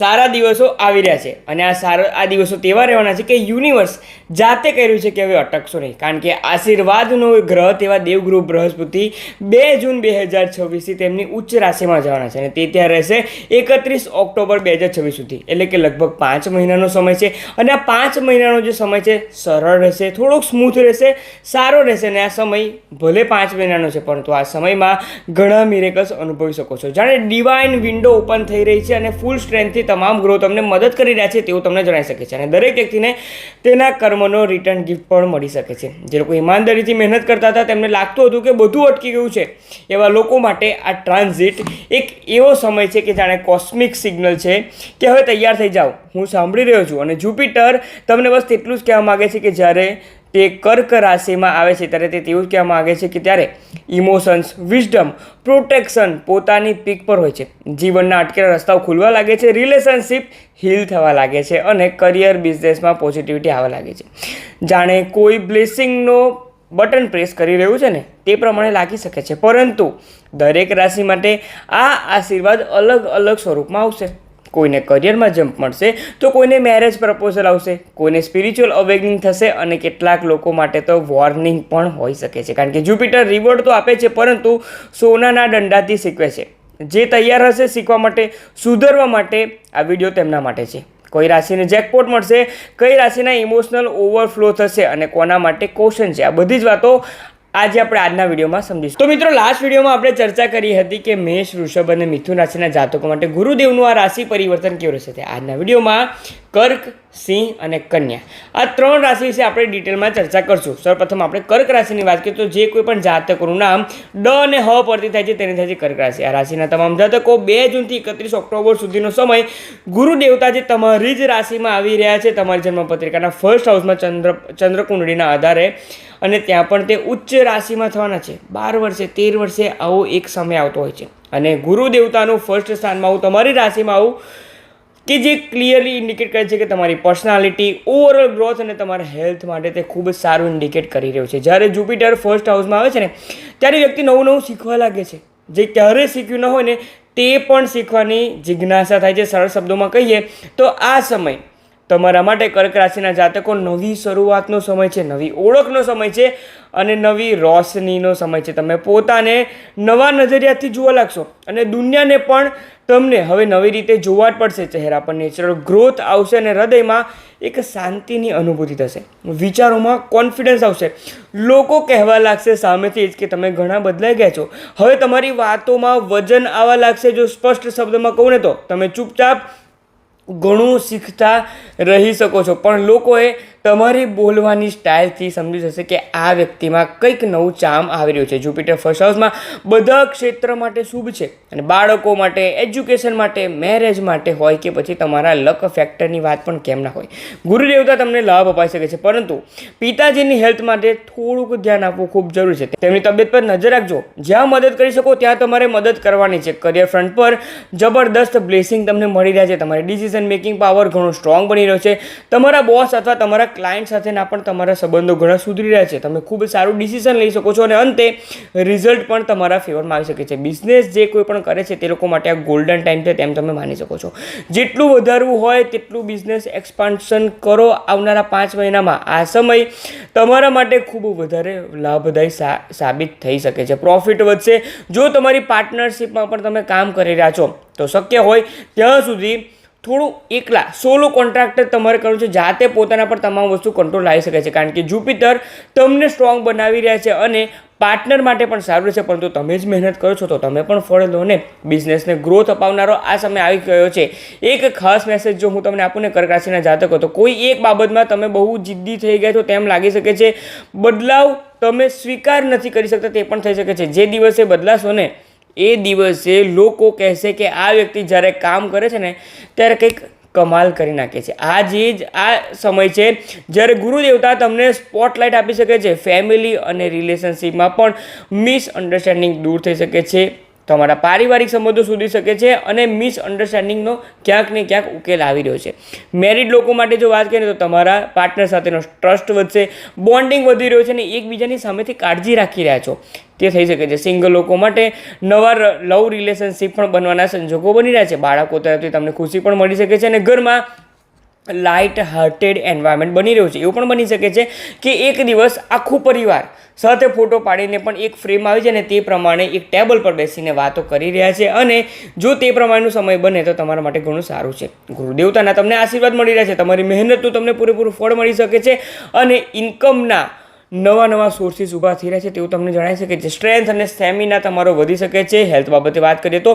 સારા દિવસો આવી રહ્યા છે અને આ દિવસો તેવા રહેવાના છે કે યુનિવર્સ જાતે કર્યું છે કે હવે અટકશો નહીં, કારણ કે આશીર્વાદનો ગ્રહ તેવા દેવગૃહ બૃહસ્પતિ 2 જૂન 2026થી તેમની ઉચ્ચ રાશિમાં જવાના છે અને તે ત્યાં રહેશે 31 ઓક્ટોબર 2026 સુધી, એટલે કે લગભગ 5 મહિનાનો સમય છે. અને આ 5 મહિનાનો જે સમય છે સરળ રહેશે, થોડોક સ્મૂથ રહેશે, સારો રહેશે. અને આ સમય ભલે 5 મહિનાનો છે પરંતુ આ સમયમાં ઘણા મિરેકલ્સ અનુભવી શકો છો. જાણે ડિવાઇન વિન્ડો ઓપન થઈ રહી છે અને ફૂલ સ્ટ્રેન્થથી તમામ ગ્રહો તમને મદદ કરી રહ્યા છે તેવું તમને જણાવી શકે છે. અને દરેક વ્યક્તિને તેના કર્મનો રિટર્ન ગિફ્ટ પણ મળી શકે છે. જે લોકો ઈમાનદારીથી મહેનત કરતા હતા, તેમને લાગતું હતું કે બધું અટકી ગયું છે, એવા લોકો માટે આ ટ્રાન્ઝિટ એક એવો સમય છે કે જાણે કોસ્મિક સિગ્નલ છે કે હવે તૈયાર થઈ જાઓ, હું સાંભળી રહ્યો છું. અને જુપિટર તમને બસ તેટલું જ કહેવા માગે છે કે જ્યારે તે કર્ક રાશિમાં આવે છે ત્યારે તે તેવું જ કહેવા માગે છે કે ત્યારે ઇમોશન્સ, વિઝડમ, પ્રોટેક્શન પોતાની પીક પર હોય છે. જીવનના અટકેલા રસ્તાઓ ખુલવા લાગે છે, રિલેશનશિપ હીલ થવા લાગે છે અને કરિયર, બિઝનેસમાં પોઝિટિવિટી આવવા લાગે છે. જાણે કોઈ બ્લેસિંગનો બટન પ્રેસ કરી રહ્યું છે ને તે પ્રમાણે લાગી શકે છે. પરંતુ દરેક રાશિ માટે આ આશીર્વાદ અલગ અલગ સ્વરૂપમાં આવશે. કોઈને કરિયરમાં જમ્પ મળશે તો કોઈને મેરેજ પ્રપોઝલ આવશે, કોઈને સ્પિરિચ્યુઅલ અવેકનિંગ થશે અને કેટલાક લોકો માટે તો વોર્નિંગ પણ હોઈ શકે છે, કારણ કે જુપિટર રિવોર્ડ તો આપે છે પરંતુ સોનાના દંડાથી શીખવે છે. જે તૈયાર હશે શીખવા માટે, સુધરવા માટે, આ વિડીયો તેમના માટે છે. કોઈ રાશિને જેકપોટ મળશે, કઈ રાશિના ઇમોશનલ ઓવરફ્લો થશે અને કોના માટે ક્વેશ્ચન છે, આ બધી જ વાતો આજે આપણે આજના વિડીયોમાં સમજીશું. તો મિત્રો, લાસ્ટ વિડીયોમાં આપણે ચર્ચા કરી હતી કે મેષ, વૃષભ અને મિથુન રાશિના જાતકો માટે ગુરુદેવનું આ રાશિ પરિવર્તન કેવું રહેશે. આજના વિડીયોમાં કર્ક, સિંહ અને કન્યા આ 3 રાશિ વિશે આપણે ડિટેલમાં ચર્ચા કરશું. સૌપ્રથમ આપણે કર્ક રાશિની વાત કરીએ તો જે કોઈ પણ જાતકોનું નામ ડ અને હ પરથી થાય છે તેને થાય છે કર્ક રાશિ. આ રાશિના તમામ જાતકો 2 જૂનથી 31 ઓક્ટોબર સુધીનો સમય ગુરુ દેવતા જે તમારી જ રાશિમાં આવી રહ્યા છે, તમારી જન્મપત્રિકાના ફર્સ્ટ હાઉસમાં ચંદ્રકુંડળીના આધારે, અને ત્યાં પણ તે ઉચ્ચ રાશિમાં થવાના છે. 12 વર્ષે 13 વર્ષે આવો એક સમય આવતો હોય છે અને ગુરુ દેવતાનું ફર્સ્ટ સ્થાનમાં આવું, તમારી રાશિમાં આવું, કે જે ક્લિયરલી ઇન્ડિકેટ કરે છે કે તમારી પર્સનાલિટી, ઓવરઓલ ગ્રોથ અને તમારા હેલ્થ માટે તે ખૂબ જ સારું ઇન્ડિકેટ કરી રહ્યું છે. જ્યારે જુપિટર ફર્સ્ટ હાઉસમાં આવે છે ને ત્યારે વ્યક્તિ નવું નવું શીખવા લાગે છે. જે ક્યારેય શીખ્યું ન હોય ને તે પણ શીખવાની જિજ્ઞાસા થાય છે. સરળ શબ્દોમાં કહીએ તો આ સમય તમારા માટે કર્ક રાશિના જાતકો નવી શરૂઆતનો સમય છે, નવી ઓળખનો સમય છે અને નવી રોશનીનો સમય છે. તમે પોતાને નવા નજરિયાથી જોવા લાગશો અને દુનિયાને પણ તમને હવે નવી રીતે જોવા જ પડશે. ચહેરા પર નેચરલ ગ્રોથ આવશે અને હૃદયમાં એક શાંતિની અનુભૂતિ થશે. વિચારોમાં કોન્ફિડન્સ આવશે. લોકો કહેવા લાગશે સામેથી જ કે તમે ઘણા બદલાઈ ગયા છો. હવે તમારી વાતોમાં વજન આવવા લાગશે. જો સ્પષ્ટ શબ્દમાં કહું ને તો તમે ચૂપચાપ ઘણું શીખતા રહી શકો છો, પણ લોકોએ તમારી બોલવાની સ્ટાઇલથી સમજી જશે કે આ વ્યક્તિમાં કંઈક નવું ચામ આવી રહ્યું છે. જુપિટર ફર્સ્ટ હાઉસમાં બધા ક્ષેત્ર માટે શુભ છે અને બાળકો માટે, એજ્યુકેશન માટે, મેરેજ માટે હોય કે પછી તમારા લક ફેક્ટરની વાત પણ કેમ ના હોય, ગુરુદેવતા તમને લાભ અપાઈ શકે છે. પરંતુ પિતાજીની હેલ્થ માટે થોડુંક ધ્યાન આપવું ખૂબ જરૂરી છે. તેમની તબિયત પર નજર રાખજો. જ્યાં મદદ કરી શકો ત્યાં તમારે મદદ કરવાની છે. કરિયર ફ્રન્ટ પર જબરદસ્ત બ્લેસિંગ તમને મળી રહ્યા છે. તમારી ડિસિઝન મેકિંગ પાવર ઘણો સ્ટ્રોંગ બની રહ્યો છે. તમારા બોસ અથવા તમારા ક્લાયન્ટ સાથેના પણ તમારા સંબંધો ઘણા સુધરી રહ્યા છે. તમે ખૂબ સારું ડિસિઝન લઈ શકો છો અને અંતે રિઝલ્ટ પણ તમારા ફેવરમાં આવી શકે છે. બિઝનેસ જે કોઈ પણ કરે છે તે લોકો માટે આ ગોલ્ડન ટાઈમ છે તેમ તમે માની શકો છો. જેટલું વધારવું હોય તેટલું બિઝનેસ એક્સપાન્શન કરો. આવનારા 5 મહિનામાં આ સમય તમારા માટે ખૂબ વધારે લાભદાયી સાબિત થઈ શકે છે. પ્રોફિટ વધશે. જો તમારી પાર્ટનરશિપમાં પણ તમે કામ કરી રહ્યા છો તો શક્ય હોય ત્યાં સુધી થોડું એકલા સોલો કોન્ટ્રાક્ટર તમારે કરવું છે. જાતે પોતાના પર તમામ વસ્તુ કંટ્રોલ આવી શકે છે, કારણ કે જુપિટર તમને સ્ટ્રોંગ બનાવી રહ્યા છે અને પાર્ટનર માટે પણ સારું રહેશે. પરંતુ તમે જ મહેનત કરો છો તો તમે પણ ફળ લો ને. બિઝનેસને ગ્રોથ અપાવનારો આ સમય આવી ગયો છે. એક ખાસ મેસેજ જો હું તમને આપું ને કર્ક રાશિના જાતકો, તો કોઈ એક બાબતમાં તમે બહુ જિદ્દી થઈ ગયા છો તેમ લાગી શકે છે. બદલાવ તમે સ્વીકાર નથી કરી શકતા તે પણ થઈ શકે છે. જે દિવસે બદલાશો ને એ દિવસે લોકો કહેશે કે આ વ્યક્તિ જ્યારે કામ કરે છે ને ત્યારે કંઈક કમાલ કરી નાખે છે. આ સમય છે જ્યારે ગુરુદેવતા તમને સ્પોટલાઇટ આપી શકે છે. ફેમિલી અને રિલેશનશિપમાં પણ મિસઅન્ડરસ્ટેન્ડિંગ દૂર થઈ શકે છે. તમારા પારિવારિક સંબંધો સુધરી શકે છે અને મિસઅન્ડરસ્ટેન્ડિંગનો ક્યાંક ને ક્યાંક ઉકેલ આવી રહ્યો છે. મેરિડ લોકો માટે જો વાત કરીએ તો તમારા પાર્ટનર સાથેનો ટ્રસ્ટ વધશે, બોન્ડિંગ વધી રહ્યો છે અને એકબીજાની સામેથી કાળજી રાખી રહ્યા છો તે થઈ શકે છે. સિંગલ લોકો માટે નવા લવ રિલેશનશિપ પણ બનવાના સંજોગો બની રહ્યા છે. બાળકો તરફથી તમને ખુશી પણ મળી શકે છે અને ઘરમાં લાઇટ હાર્ટેડ એન્વાયરમેન્ટ બની રહ્યું છે. એવું પણ બની શકે છે કે એક દિવસ આખું પરિવાર સાથે ફોટો પાડીને પણ એક ફ્રેમ આવી જાય અને તે પ્રમાણે એક ટેબલ પર બેસીને વાતો કરી રહ્યા છે અને જો તે પ્રમાણેનો સમય બને તો તમારા માટે ઘણું સારું છે. ગુરુદેવતાના તમને આશીર્વાદ મળી રહ્યા છે, તમારી મહેનતનું તમને પૂરેપૂરું ફળ મળી શકે છે અને ઇન્કમના નવા સોર્સિસ ઊભા થઈ રહ્યા છે તેવું તમને જણાવી શકે છે. સ્ટ્રેન્થ અને સ્ટેમિના તમારો વધી શકે છે. હેલ્થ બાબતે વાત કરીએ તો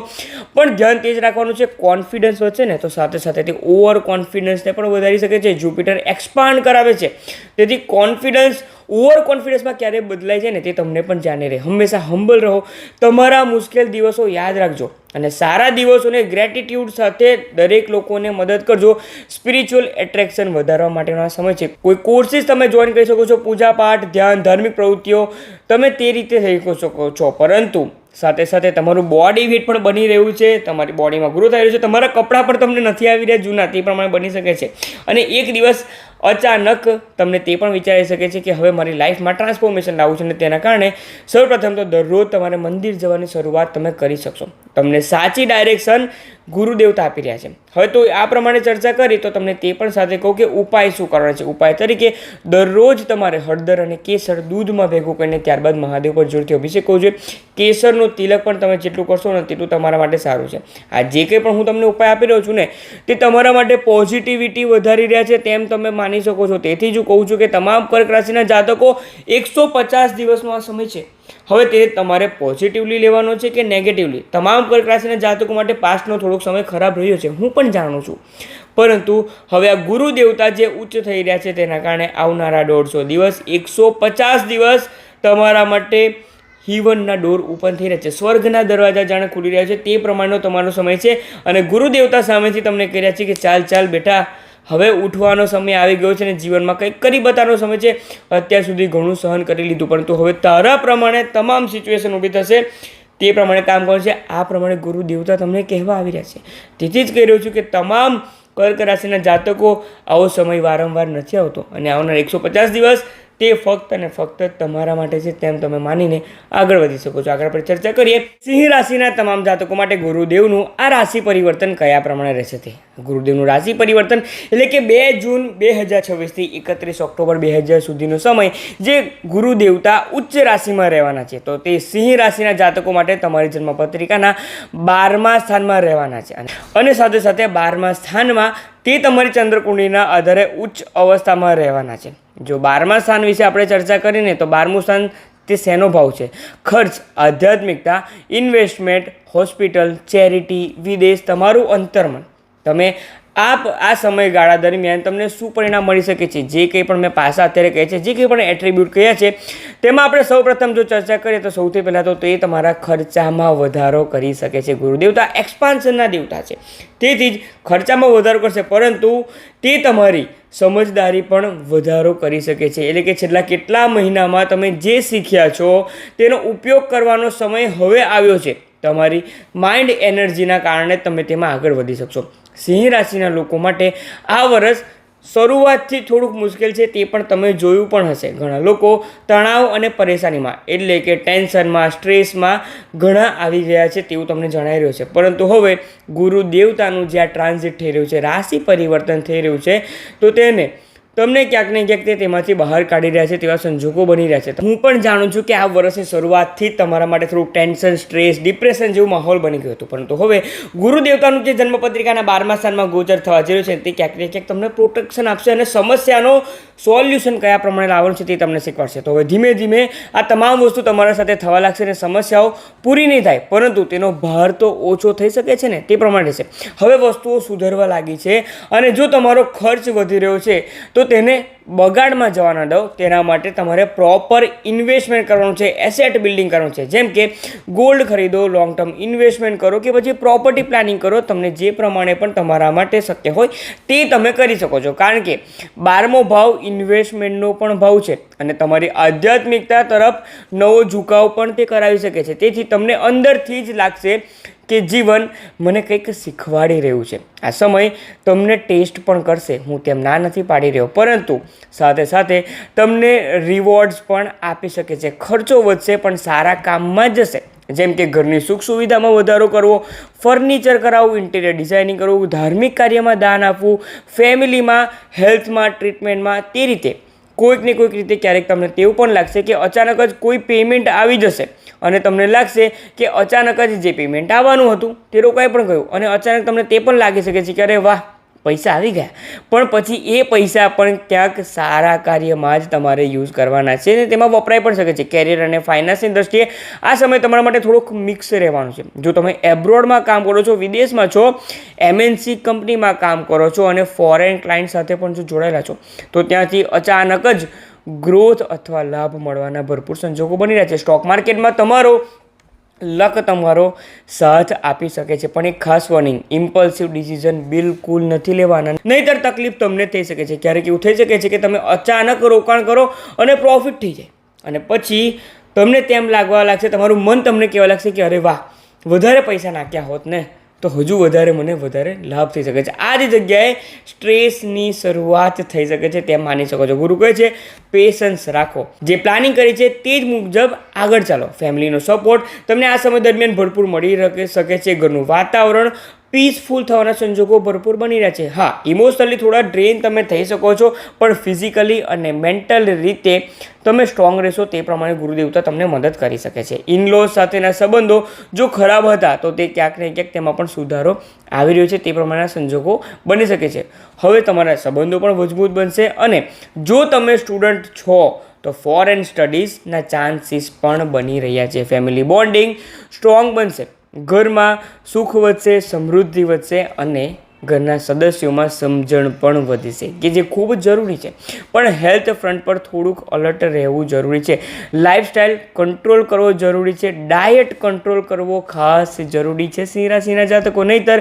પણ ધ્યાન તે જ રાખવાનું છે. કોન્ફિડન્સ વધશે ને તો સાથે સાથે તે ઓવર કોન્ફિડન્સને પણ વધારી શકે છે. જુપિટર એક્સપાન્ડ કરાવે છે, તેથી કોન્ફિડન્સ ઓવર કોન્ફિડન્સમાં ક્યારે બદલાય છે ને તે તમને પણ જાણી રહે. હંમેશા હમ્બલ રહો, તમારા મુશ્કેલ દિવસો યાદ રાખજો અને સારા દિવસોને ગ્રેટિટ્યૂડ સાથે દરેક લોકોને મદદ કરજો. સ્પિરિચ્યુઅલ એટ્રેક્શન વધારવા માટેનો આ સમય છે. કોઈ કોર્સિસ તમે જોઈન કરી શકો છો, પૂજાપાઠ, ધ્યાન, ધાર્મિક પ્રવૃત્તિઓ તમે તે રીતે થઈ શકો છો, પરંતુ સાથે સાથે તમારું બોડી વેટ પણ બની રહ્યું છે, તમારી બોડીમાં ગ્રો થઈ રહ્યું છે, તમારા કપડાં પણ તમને નથી આવી રહ્યા જૂના તે પ્રમાણે બની શકે છે અને એક દિવસ અચાનક તમને તે પણ વિચારી શકે છે કે હવે મારી લાઈફમાં ટ્રાન્સફોર્મેશન લાવવું છે અને તેના કારણે સૌપ્રથમ તો દરરોજ તમારે મંદિર જવાની શરૂઆત તમે કરી શકશો. તમને સાચી ડાયરેક્શન ગુરુદેવતા આપી રહ્યા છે. હવે તો આ પ્રમાણે ચર્ચા કરી તો તમને તે પણ સાથે કહું કે ઉપાય શું કરવાનો છે. ઉપાય તરીકે દરરોજ તમારે હળદર અને કેસર દૂધમાં ભેગું કરીને ત્યારબાદ મહાદેવ પર જોરથી અભિષેક કરવો જોઈએ. કેસરનો તિલક પણ તમે જેટલું કરશો ને તેટલું તમારા માટે સારું છે. આ જે કંઈ પણ હું તમને ઉપાય આપી રહ્યો છું ને તે તમારા માટે પોઝિટિવિટી વધારી રહ્યા છે તેમ તમે માની શકો છો. તેથી જ હું કહું છું કે તમામ કર્ક રાશિના જાતકો 150 દિવસનો આ સમય છે. હવે તે તમારે પોઝિટિવલી લેવાનો છે કે નેગેટિવલી. તમામ કર્ક રાશિના જાતકો માટે પાસ્ટનો થોડોક સમય ખરાબ રહ્યો છે, હું પણ જાણું છું, પરંતુ હવે આ ગુરુ દેવતા જે ઉચ્ચ થઈ રહ્યા છે તેના કારણે આવનારા 150 દિવસ 150 દિવસ તમારા માટે હિવનના ડોર ઓપન થઈ રહ્યા છે. સ્વર્ગના દરવાજા જાણે ખુલી રહ્યા છે તે પ્રમાણેનો તમારો સમય છે અને ગુરુ દેવતા સામેથી તમને કહી રહ્યા છે કે ચાલ બેટા, હવે ઉઠવાનો સમય આવી ગયો છે અને જીવનમાં કંઈક કરી બતાવવાનો સમય છે. અત્યાર સુધી ઘણું સહન કરી લીધું, પરંતુ હવે તારા પ્રમાણે તમામ સિચ્યુએશન ઊભી થશે, તે પ્રમાણે કામ કરશે. આ પ્રમાણે ગુરુ દેવતા તમને કહેવા આવી રહ્યા છે. તેથી જ કહી રહ્યો છું કે તમામ કર્ક રાશિના જાતકો આવો સમય વારંવાર નથી આવતો અને આવનાર 150 દિવસ તે ફક્ત અને ફક્ત તમારા માટે છે તેમ તમે માનીને આગળ વધી શકો છો. આગળ આપણે ચર્ચા કરીએ સિંહ રાશિના તમામ જાતકો માટે ગુરુદેવનું આ રાશિ પરિવર્તન કયા પ્રમાણે રહેશે તે. ગુરુદેવનું રાશિ પરિવર્તન એટલે કે 2 જૂન 2026 થી 31 ઓક્ટોબર 2000 સુધીનો સમય જે ગુરુદેવતા ઉચ્ચ રાશિમાં રહેવાના છે, તો તે સિંહ રાશિના જાતકો માટે તમારી જન્મપત્રિકાના 12મા સ્થાનમાં રહેવાના છે અને સાથે સાથે 12મા સ્થાનમાં તે તમારી ચંદ્રકુંડળીના આધારે ઉચ્ચ અવસ્થામાં રહેવાના છે. જો 12મા સ્થાન વિશે આપણે ચર્ચા કરીને તો 12મું સ્થાન તે શેનો ભાવ છે? ખર્ચ, આધ્યાત્મિકતા, ઇન્વેસ્ટમેન્ટ, હોસ્પિટલ, ચેરિટી, વિદેશ, તમારું અંતર્મન. તમે આ સમયગાળા દરમિયાન તમને શું પરિણામ મળી શકે છે, જે કંઈ પણ મેં પાસા અત્યારે કહે છે, જે કંઈ પણ એટ્રીબ્યુટ કહ્યા છે તેમાં આપણે સૌપ્રથમ જો ચર્ચા કરીએ તો સૌથી પહેલાં તો તે તમારા ખર્ચામાં વધારો કરી શકે છે. ગુરુદેવતા એક્સપાન્શનના દેવતા છે, તેથી જ ખર્ચામાં વધારો કરશે, પરંતુ તે તમારી સમજદારી પણ વધારો કરી શકે છે. એટલે કે છેલ્લા કેટલા મહિનામાં તમે જે શીખ્યા છો તેનો ઉપયોગ કરવાનો સમય હવે આવ્યો છે. તમારી માઇન્ડ એનર્જીના કારણે તમે તેમાં આગળ વધી શકશો. સિંહ રાશિના લોકો માટે આ વર્ષ શરૂઆતથી થોડુંક મુશ્કેલ છે, તે પણ તમે જોયું પણ હશે. ઘણા લોકો તણાવ અને પરેશાનીમાં એટલે કે ટેન્શનમાં, સ્ટ્રેસમાં ઘણા આવી ગયા છે તેવું તમને જણાઈ રહ્યું છે. પરંતુ હવે ગુરુ દેવતાનું જ્યાં ટ્રાન્ઝિટ થઈ રહ્યું છે, રાશિ પરિવર્તન થઈ રહ્યું છે, તો તેને તમને ક્યાંક ને ક્યાંક તે તેમાંથી બહાર કાઢી રહ્યા છે તેવા સંજોગો બની રહ્યા છે. હું પણ જાણું છું કે આ વર્ષની શરૂઆતથી જ તમારા માટે થોડુંક ટેન્શન, સ્ટ્રેસ, ડિપ્રેશન જેવું માહોલ બની ગયું હતું, પરંતુ હવે ગુરુ દેવતાનું જે જન્મપત્રિકાના 12મા સ્થાનમાં ગોચર થવા જઈ રહ્યું છે તે ક્યાંક ને ક્યાંક તમને પ્રોટેક્શન આપશે અને સમસ્યાનો સોલ્યુશન કયા પ્રમાણે લાવવાનું છે તે તમને શીખવાડશે. તો હવે ધીમે ધીમે આ તમામ વસ્તુ તમારા સાથે થવા લાગશે અને સમસ્યાઓ પૂરી નહીં થાય, પરંતુ તેનો ભાર તો ઓછો થઈ શકે છે ને, તે પ્રમાણે છે. હવે વસ્તુઓ સુધરવા લાગી છે અને જો તમારો ખર્ચ વધી રહ્યો છે તો તેને બગાડમાં જવા ન દો તેના માટે તમારે પ્રોપર ઇન્વેસ્ટમેન્ટ કરવાનું છે, એસેટ બિલ્ડિંગ કરવાનું છે. જેમ કે ગોલ્ડ ખરીદો, લોંગ ટર્મ ઇન્વેસ્ટમેન્ટ કરો કે પછી પ્રોપર્ટી પ્લાનિંગ કરો. તમને જે પ્રમાણે પણ તમારા માટે શક્ય હોય તે તમે કરી શકો છો. કારણ કે 12મો ભાવ ઇન્વેસ્ટમેન્ટનો પણ ભાવ છે અને તમારી આધ્યાત્મિકતા તરફ નવો ઝુકાવ પણ તે કરાવી શકે છે. તેથી તમને અંદરથી જ લાગશે કે જીવન મને કંઈક શીખવાડી રહ્યું છે. આ સમય તમને ટેસ્ટ પણ કરશે, હું તેમ ના નથી પાડી રહ્યો, પરંતુ સાથે સાથે તમને રિવોર્ડ્સ પણ આપી શકે છે. ખર્ચો વધશે પણ સારા કામમાં જશે. જેમ કે ઘરની સુખ સુવિધામાં વધારો કરવો, ફર્નિચર કરાવવું, ઇન્ટિરિયર ડિઝાઇનિંગ કરવું, ધાર્મિક કાર્યમાં દાન આપવું, ફેમિલીમાં, હેલ્થમાં, ટ્રીટમેન્ટમાં. તે રીતે કોઈક ને કોઈક રીતે ક્યારેક તમને તેવું પણ લાગશે કે અચાનક જ કોઈ પેમેન્ટ આવી જશે અને તમને લાગશે કે અચાનક જ જે પેમેન્ટ આવવાનું હતું તે રોકાઈ પણ ગયું અને અચાનક તમને તે પણ લાગી શકે છે કે અરે વાહ, પૈસા આવી ગયા. પણ પછી એ પૈસા પણ ક્યાંક સારા કાર્યમાં જ તમારે યુઝ કરવાના છે અને તેમાં વપરાઈ પણ શકે છે. કેરિયર અને ફાઇનાન્સની દ્રષ્ટિએ આ સમય તમારા માટે થોડોક મિક્સ રહેવાનું છે. જો તમે એબ્રોડમાં કામ કરો છો, વિદેશમાં છો, MNC કંપનીમાં કામ કરો છો અને ફોરેન ક્લાયન્ટ સાથે પણ જો જોડાયેલા છો, તો ત્યાંથી અચાનક જ ગ્રોથ અથવા લાભ મળવાના ભરપૂર સંજોગો બની રહ્યા છે. સ્ટોક માર્કેટમાં તમારો લક તમારો સાથ આપી શકે છે. પણ એક ખાસ વોર્નિંગ, ઇમ્પલ્સિવ ડિસિઝન બિલકુલ નથી લેવાના, નહીંતર તકલીફ તમને થઈ શકે છે. ક્યારેક એવું થઈ શકે છે કે તમે અચાનક રોકાણ કરો અને પ્રોફિટ થઈ જાય અને પછી તમને તેમ લાગવા લાગશે, તમારું મન તમને કહેવા લાગશે કે અરે વાહ, વધારે પૈસા નાખ્યા હોત ને તો હજુ મને વધારે લાભ થઈ શકે છે. આ જ જગ્યાએ સ્ટ્રેસની શરૂઆત થઈ શકે છે તેમ માની શકો છો. ગુરુ કહે છે પેશન્સ રાખો, જે પ્લાનિંગ કરી છે તે જ મુજબ આગળ ચાલો. ફેમિલીનો સપોર્ટ તમને આ સમય દરમિયાન ભરપૂર મળી શકે છે. ઘરનું વાતાવરણ પીસફુલ થવાના સંજોગો ભરપૂર બની રહ્યા છે. હા, ઇમોશનલી થોડા ડ્રેન તમે થઈ શકો છો, પણ ફિઝિકલી અને મેન્ટલ રીતે તમે સ્ટ્રોંગ રહેશો તે પ્રમાણે ગુરુદેવતા તમને મદદ કરી શકે છે. ઇનલોઝ સાથેના સંબંધો જો ખરાબ હતા તો તે ક્યાંક ને ક્યાંક તેમાં પણ સુધારો આવી રહ્યો છે તે પ્રમાણેના સંજોગો બની શકે છે. હવે તમારા સંબંધો પણ મજબૂત બનશે અને જો તમે સ્ટુડન્ટ છો તો ફોરેન સ્ટડીઝના ચાન્સીસ પણ બની રહ્યા છે. ફેમિલી બોન્ડિંગ સ્ટ્રોંગ બનશે, ઘરમાં સુખ વધશે, સમૃદ્ધિ વધશે અને ઘરના સદસ્યોમાં સમજણ પણ વધશે, કે જે ખૂબ જ જરૂરી છે. પણ હેલ્થ ફ્રન્ટ પર થોડુંક અલર્ટ રહેવું જરૂરી છે. લાઇફસ્ટાઇલ કંટ્રોલ કરવો જરૂરી છે. ડાયટ કંટ્રોલ કરવો ખાસ જરૂરી છે સિંહ રાશિના જાતકો, નહીંતર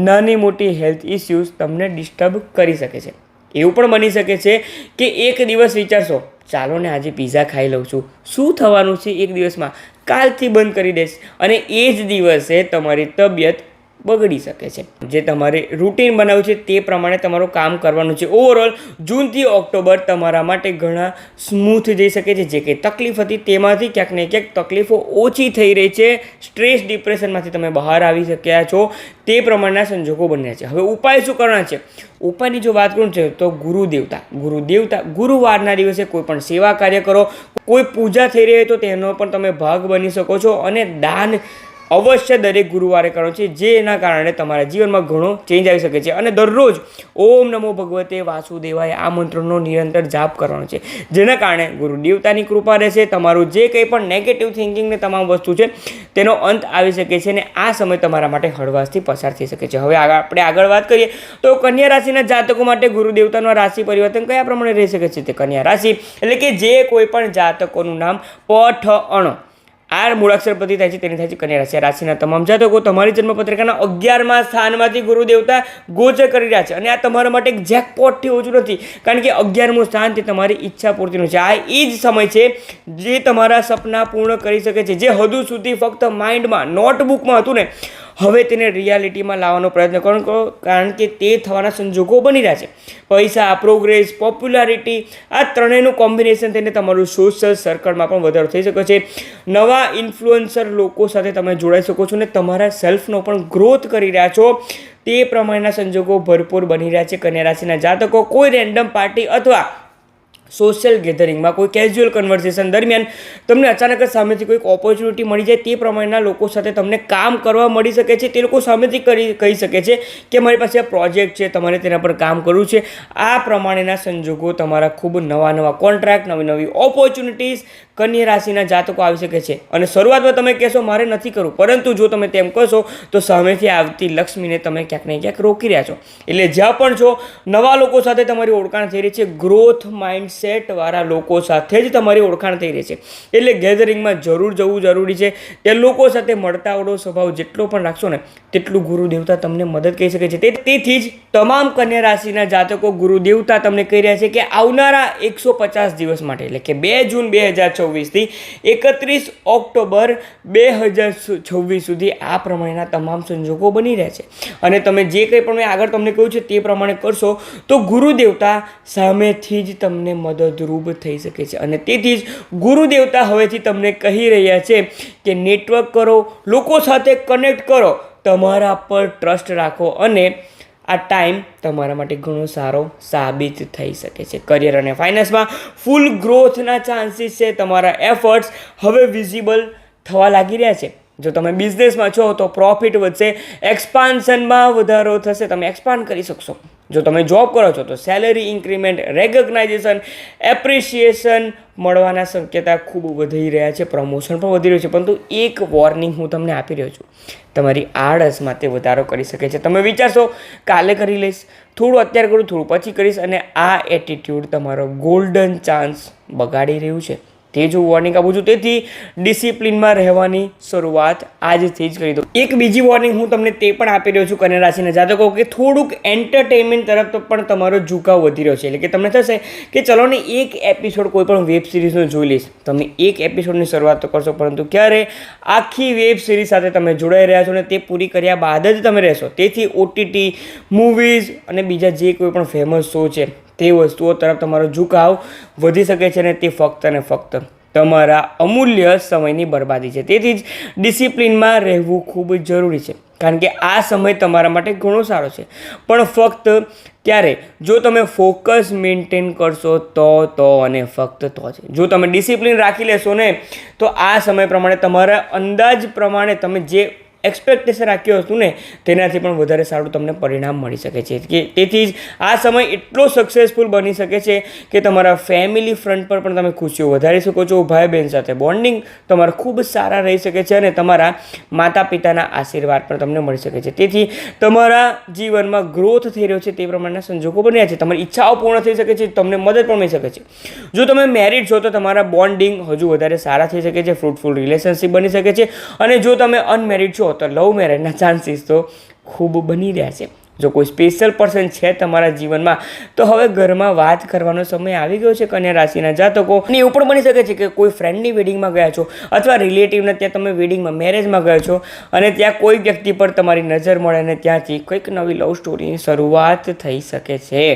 નાની મોટી હેલ્થ ઇસ્યુઝ તમને ડિસ્ટર્બ કરી શકે છે. એવું પણ બની શકે છે કે એક દિવસ વિચારશો, ચાલો ને આજે પિઝા ખાઈ લઉં છું, શું થવાનું છે એક દિવસમાં, કાલથી બંધ કરી દઈશ, અને એ જ દિવસે તમારી તબિયત બગડી શકે છે. જે તમારે રૂટીન બનાવ્યું છે તે પ્રમાણે તમારું કામ કરવાનું છે. ઓવરઓલ જૂનથી ઓક્ટોબર તમારા માટે ઘણા સ્મૂથ જઈ શકે છે. જે કંઈ તકલીફ હતી તેમાંથી ક્યાંક ને ક્યાંક તકલીફો ઓછી થઈ રહી છે. સ્ટ્રેસ ડિપ્રેશનમાંથી તમે બહાર આવી શક્યા છો તે પ્રમાણેના સંજોગો બની રહ્યા છે. હવે ઉપાય શું કરવાના છે? ઉપાયની જો વાત કરું છે તો ગુરુદેવતા ગુરુવારના દિવસે કોઈ પણ સેવા કાર્ય કરો, કોઈ પૂજા થઈ રહી હોય તો તેનો પણ તમે ભાગ બની શકો છો અને દાન અવશ્ય દરેક ગુરુવારે કરો છે, જેના કારણે તમારા જીવનમાં ઘણો ચેન્જ આવી શકે છે. અને દરરોજ ઓમ નમો ભગવતે વાસુદેવાય આ મંત્રનો નિરંતર જાપ કરવાનો છે, જેના કારણે ગુરુદેવતાની કૃપા રહેશે. તમારું જે કંઈ પણ નેગેટિવ થિંકિંગને તમામ વસ્તુ છે તેનો અંત આવી શકે છે અને આ સમય તમારા માટે હળવાશથી પસાર થઈ શકે છે. હવે આપણે આગળ વાત કરીએ તો કન્યા રાશિના જાતકો માટે ગુરુદેવતાનો રાશિ પરિવર્તન કયા પ્રમાણે રહી શકે છે? તે કન્યા રાશિ એટલે કે જે કોઈ પણ જાતકોનું નામ પઠ આ મૂળાક્ષર પરથી થાય છે તેની થાય છે કન્યા રાશિ. રાશિના તમામ જાતકો તમારી જન્મપત્રિકાના 11મા સ્થાનમાંથી ગુરુદેવતા ગોચર કરી રહ્યા છે અને આ તમારા માટે એક જેકપોટથી ઓછું નથી, કારણ કે 11મું સ્થાન તે તમારી ઈચ્છા પૂર્તિનું છે. આ એ જ સમય છે જે તમારા સપના પૂર્ણ કરી શકે છે. જે હજુ સુધી ફક્ત માઇન્ડમાં, નોટબુકમાં હતું ને, હવે તેને રિયાલિટીમાં લાવવાનો પ્રયત્ન કરો, કારણ કે તે થવાના સંજોગો બની રહ્યા છે. પૈસા, પ્રોગ્રેસ, પોપ્યુલારિટી, આ ત્રણેયનું કોમ્બિનેશન થઈને તમારું સોશિયલ સર્કલમાં પણ વધારો થઈ શકે છે. નવા ઇન્ફ્લુએન્સર લોકો સાથે તમે જોડાઈ શકો છો અને તમારા સેલ્ફનો પણ ગ્રોથ કરી રહ્યા છો તે પ્રમાણેના સંજોગો ભરપૂર બની રહ્યા છે. કન્યા રાશિના જાતકો કોઈ રેન્ડમ પાર્ટી અથવા સોશિયલ ગેધરિંગમાં, કોઈ કેઝ્યુઅલ કન્વર્સેશન દરમિયાન તમને અચાનક જ સામેથી કોઈક ઓપોર્ચ્યુનિટી મળી જાય, તે પ્રમાણેના લોકો સાથે તમને કામ કરવા મળી શકે છે. તે લોકો સામેથી કહી શકે છે કે મારી પાસે આ પ્રોજેક્ટ છે, તમારે તેના પર કામ કરવું છે. આ પ્રમાણેના સંજોગો તમારા ખૂબ નવા કોન્ટ્રાક્ટ, નવી ઓપોર્ચ્યુનિટીઝ કન્યા રાશિના જાતકો આવી શકે છે. અને શરૂઆતમાં તમે કહેશો મારે નથી કરવું, પરંતુ જો તમે તેમ કહેશો તો સામેથી આવતી લક્ષ્મીને તમે ક્યાંક ને ક્યાંક રોકી રહ્યા છો. એટલે જ્યાં પણ છો, નવા લોકો સાથે તમારી ઓળખાણ થઈ રહી છે. ગ્રોથ માઇન્ડસેટવાળા લોકો સાથે જ તમારી ઓળખાણ થઈ રહી છે. એટલે ગેધરિંગમાં જરૂર જવું જરૂરી છે. તે લોકો સાથે મળતાવડો સ્વભાવ જેટલો પણ રાખશો ને, તેટલું ગુરુ દેવતા તમને મદદ કરી શકે છે. તેથી જ તમામ કન્યા રાશિના જાતકો ગુરુ દેવતા તમને કહી રહ્યા છે કે આવનારા 150 દિવસ માટે, એટલે કે 2 જૂન 2024 થી 31 ઓક્ટોબર 2026 સુધી આ પ્રમાણેના તમામ સંજોગો બની રહ્યા છે. અને તમે જે કંઈ પણ મેં આગળ તમને કહ્યું છે તે પ્રમાણે કરશો તો ગુરુ દેવતા સામેથી જ તમને મદદરૂપ થઈ શકે છે. અને તેથી જ ગુરુ દેવતા હવેથી તમને કહી રહ્યા છે કે નેટવર્ક કરો, લોકો સાથે કનેક્ટ કરો, તમારા પર ટ્રસ્ટ રાખો, અને આ ટાઈમ તમારા માટે ઘણો સારો સાબિત થઈ શકે છે. કરિયર અને ફાઇનાન્સમાં ફૂલ ગ્રોથના ચાન્સીસ છે. તમારા એફર્ટ્સ હવે વિઝિબલ થવા લાગી રહ્યા છે. જો તમે બિઝનેસમાં છો તો પ્રોફિટ વધશે, એક્સપાન્શનમાં વધારો થશે, તમે એક્સપાન્ડ કરી શકશો. જો તમે જોબ કરો છો તો સેલરી ઇન્ક્રીમેન્ટ, રેકગ્નાઇઝેશન, એપ્રિશિએશન મળવાના શક્યતા ખૂબ વધી રહ્યા છે. પ્રમોશન પણ વધી રહ્યું છે. પરંતુ એક વોર્નિંગ હું તમને આપી રહ્યો છું, તમારી આળસમાં તે વધારો કરી શકે છે. તમે વિચારશો કાલે કરી લઈશ, થોડું અત્યારે કરું, થોડું પછી કરીશ, અને આ એટીટ્યૂડ તમારો ગોલ્ડન ચાન્સ બગાડી રહ્યું છે. તે જો વોર્નિંગ આપું છું. તેથી ડિસિપ્લિનમાં રહેવાની શરૂઆત આજથી જ કરી દો. એક બીજી વોર્નિંગ હું તમને તે પણ આપી રહ્યો છું કન્યા રાશિના જાતકો, કે થોડુંક એન્ટરટેનમેન્ટ તરફ પણ તમારો ઝુકાવ વધી રહ્યો છે. એટલે કે તમને થશે કે ચલો ને એક એપિસોડ કોઈ પણ વેબ સિરીઝનો જોઈ લઈશ. તમે એક એપિસોડની શરૂઆત તો કરશો, પરંતુ ક્યારે આખી વેબ સિરીઝ સાથે તમે જોડાઈ રહ્યા છો ને તે પૂરી કર્યા બાદ જ તમે રહેશો. તેથી OTT, મૂવીઝ અને બીજા જે કોઈ પણ ફેમસ શો છે તે વસ્તુઓ તરફ તમારો ઝુકાવ વધી શકે છે. અને તે ફક્ત અને ફક્ત તમારા અમૂલ્ય સમયની બરબાદી છે. તેથી જ ડિસિપ્લિનમાં રહેવું ખૂબ જ જરૂરી છે, કારણ કે આ સમય તમારા માટે ઘણો સારો છે. પણ ફક્ત ત્યારે જો તમે ફોકસ મેન્ટેન કરશો તો અને ફક્ત તો છે. જો તમે ડિસિપ્લિન રાખી લેશો ને, તો આ સમય પ્રમાણે તમારા અંદાજ પ્રમાણે તમે જે એક્સપેક્ટેશન રાખ્યું હતું ને તેનાથી પણ વધારે સારું તમને પરિણામ મળી શકે છે. કે તેથી જ આ સમય એટલો સક્સેસફુલ બની શકે છે કે તમારા ફેમિલી ફ્રન્ટ પર પણ તમે ખુશીઓ વધારી શકો છો. ભાઈ બહેન સાથે બોન્ડિંગ તમારા ખૂબ સારા રહી શકે છે, અને તમારા માતા પિતાના આશીર્વાદ પણ તમને મળી શકે છે. તેથી તમારા જીવનમાં ગ્રોથ થઈ રહ્યો છે તે પ્રમાણેના સંજોગો બન્યા છે. તમારી ઈચ્છાઓ પૂર્ણ થઈ શકે છે, તમને મદદ પણ મળી શકે છે. જો તમે મેરિડ છો તો તમારા બોન્ડિંગ હજુ વધારે સારા થઈ શકે છે, ફ્રૂટફુલ રિલેશનશિપ બની શકે છે. અને જો તમે અનમેરિડ છો તો લવ મેરેજના ચાન્સીસ તો ખૂબ બની રહ્યા છે. જો કોઈ સ્પેશિયલ પર્સન છે તમારા જીવનમાં તો હવે ઘરમાં વાત કરવાનો સમય આવી ગયો છે કન્યા રાશિના જાતકો. અને એવું પણ બની શકે છે કે કોઈ ફ્રેન્ડની વેડિંગમાં ગયા છો, અથવા રિલેટિવને ત્યાં તમે વેડિંગમાં, મેરેજમાં ગયા છો, અને ત્યાં કોઈ વ્યક્તિ પર તમારી નજર મળે અને ત્યાંથી કંઈક નવી લવ સ્ટોરીની શરૂઆત થઈ શકે છે.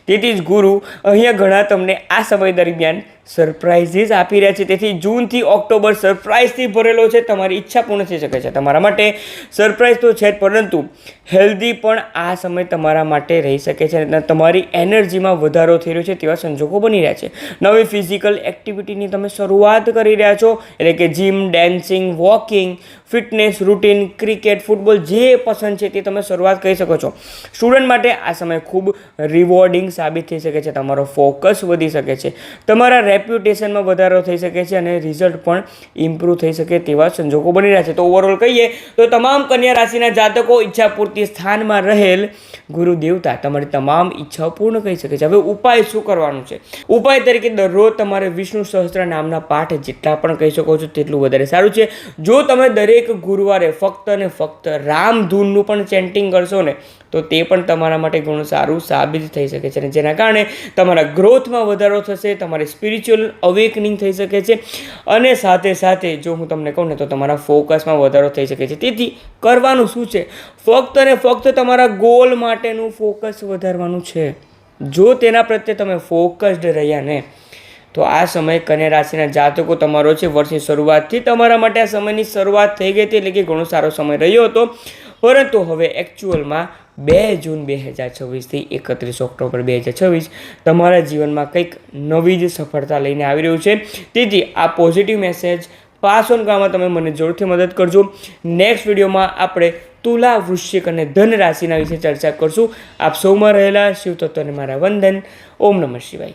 તેથી જ ગુરુ અહીંયા ઘણા તમને આ સમય દરમિયાન સરપ્રાઇઝીસ આપી રહ્યા છે. તેથી જૂનથી ઓક્ટોબર સરપ્રાઇઝથી ભરેલો છે. તમારી ઈચ્છા પૂર્ણ થઈ શકે છે. તમારા માટે સરપ્રાઇઝ તો છે જ, પરંતુ હેલ્ધી પણ આ સમય તમારા માટે રહી શકે છે. અને તમારી એનર્જીમાં વધારો થઈ રહ્યો છે તેવા સંજોગો બની રહ્યા છે. નવી ફિઝિકલ એક્ટિવિટીની તમે શરૂઆત કરી રહ્યા છો, એટલે કે gym, dancing, walking, fitness routine, cricket, football, જે પસંદ છે તે તમે શરૂઆત કરી શકો છો. સ્ટુડન્ટ માટે આ સમય ખૂબ રિવોર્ડિંગ સાબિત થઈ શકે છે. તમારો ફોકસ વધી શકે છે, તમારા રેપ્યુટેશનમાં વધારો થઈ શકે છે, અને રિઝલ્ટ પણ ઇમ્પ્રૂવ થઈ શકે તેવા સંજોગો બની રહ્યા છે. તો ઓવરઓલ કહીએ તો તમામ કન્યા રાશિના જાતકો ઈચ્છા પૂર્તિ સ્થાનમાં રહેલ ગુરુ દેવતા તમારી તમામ ઈચ્છાઓ પૂર્ણ કરી શકે છે. હવે ઉપાય શું કરવાનું છે? ઉપાય તરીકે દરરોજ તમારે વિષ્ણુ સહસ્ત્ર નામના પાઠ જેટલા પણ કહી શકો છો તેટલું વધારે સારું છે. જો તમે દરેક ગુરુવારે ફક્ત અને ફક્ત રામધૂનનું પણ ચેન્ટિંગ કરશો ને તો તે પણ તમારા માટે ઘણું સારું સાબિત થઈ શકે છે. અને જેના કારણે તમારા ગ્રોથમાં વધારો થશે, તમારી સ્પિરિચ્યુઅલ અવેકનિંગ થઈ શકે છે, અને સાથે સાથે જો હું તમને કહું ને તો તમારા ફોકસમાં વધારો થઈ શકે છે. તેથી કરવાનું શું છે? ફક્ત અને ફક્ત તમારા ગોલ માટેનું ફોકસ વધારવાનું છે. જો તેના પ્રત્યે તમે ફોકસ્ડ રહ્યા ને તો આ સમય કન્યા રાશિના જાતકો તમારો છે. વર્ષની શરૂઆતથી તમારા માટે આ સમયની શરૂઆત થઈ ગઈ હતી, એટલે કે ઘણો સારો સમય રહ્યો હતો, પરંતુ હવે એકચ્યુઅલમાં 2 જૂન 2026થી 31 ઓક્ટોબર 2026 તમારા જીવનમાં કંઈક નવી જ સફળતા લઈને આવી રહ્યું છે. તેથી આ પોઝિટિવ મેસેજ પાસ ઓન કરવામાં તમે મને જરૂરથી મદદ કરજો. નેક્સ્ટ વિડીયોમાં આપણે તુલા, વૃશ્ચિક અને ધન રાશિના વિશે ચર્ચા કરશું. આપ સૌમાં રહેલા શિવ તત્વને મારા વંદન. ઓમ નમઃ શિવાય.